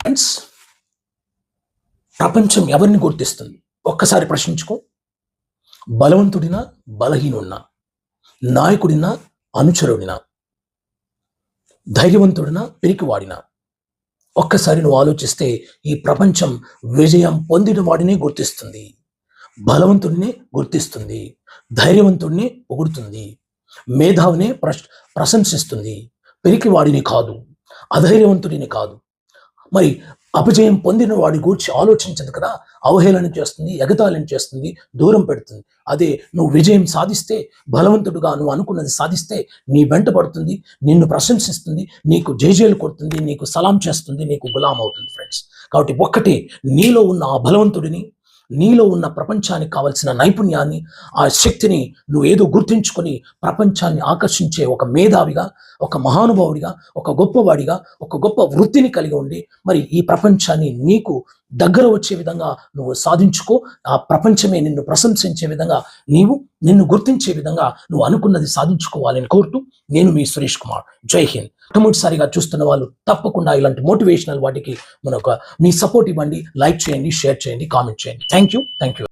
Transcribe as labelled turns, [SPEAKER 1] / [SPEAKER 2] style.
[SPEAKER 1] Friends, ప్రపంచం ఎవరిని గుర్తిస్తుంది? ఒక్కసారి ప్రశ్నించుకో. బలవంతుడినా, బలహీనుడినా, నాయకుడినా, అనుచరుడినా, ధైర్యవంతుడినా, పిరికివాడినా? ఒక్కసారి నువ్వు ఆలోచిస్తే ఈ ప్రపంచం విజయం పొందిన వాడిని గుర్తిస్తుంది, బలవంతుడిని గుర్తిస్తుంది, ధైర్యవంతుడిని పొగుడుతుంది, మేధావిని ప్రశంసిస్తుంది, పిరికివాడిని కాదు, అధైర్యవంతుడిని కాదు. మరి అపజయం పొందిన వాడి గూర్చి ఆలోచించదు కదా. అవహేళన చేస్తుంది, ఎగతాళన చేస్తుంది, దూరం పెడుతుంది. అదే నువ్వు విజయం సాధిస్తే, బలవంతుడుగా నువ్వు అనుకున్నది సాధిస్తే, నీ వెంట పడుతుంది, నిన్ను ప్రశంసిస్తుంది, నీకు జేజేలు కొడుతుంది, నీకు సలాం చేస్తుంది, నీకు గులాం అవుతుంది. ఫ్రెండ్స్, కాబట్టి ఒక్కటే, నీలో ఉన్న ఆ బలవంతుడిని, నీలో ఉన్న ప్రపంచానికి కావలసిన నైపుణ్యాన్ని, ఆ శక్తిని నువ్వు ఏదో గుర్తించుకొని ప్రపంచాన్ని ఆకర్షించే ఒక మేధావిగా, ఒక మహానుభావుడిగా, ఒక గొప్పవాడిగా, ఒక గొప్ప వృత్తిని కలిగి ఉండి మరి ఈ ప్రపంచాన్ని నీకు దగ్గర వచ్చే విధంగా నువ్వు సాధించుకో. ఆ ప్రపంచమే నిన్ను ప్రశంసించే విధంగా, నిన్ను గుర్తించే విధంగా నువ్వు అనుకున్నది సాధించుకోవాలని కోరుతూ నేను మీ సురేష్ కుమార్. జై హింద్. మొట్టమొదటిసారిగా చూస్తున్న వాళ్ళు తప్పకుండా ఇలాంటి మోటివేషనల్ వాటికి మీ సపోర్ట్ ఇవ్వండి, లైక్ చేయండి, షేర్ చేయండి, కామెంట్ చేయండి. Thank you.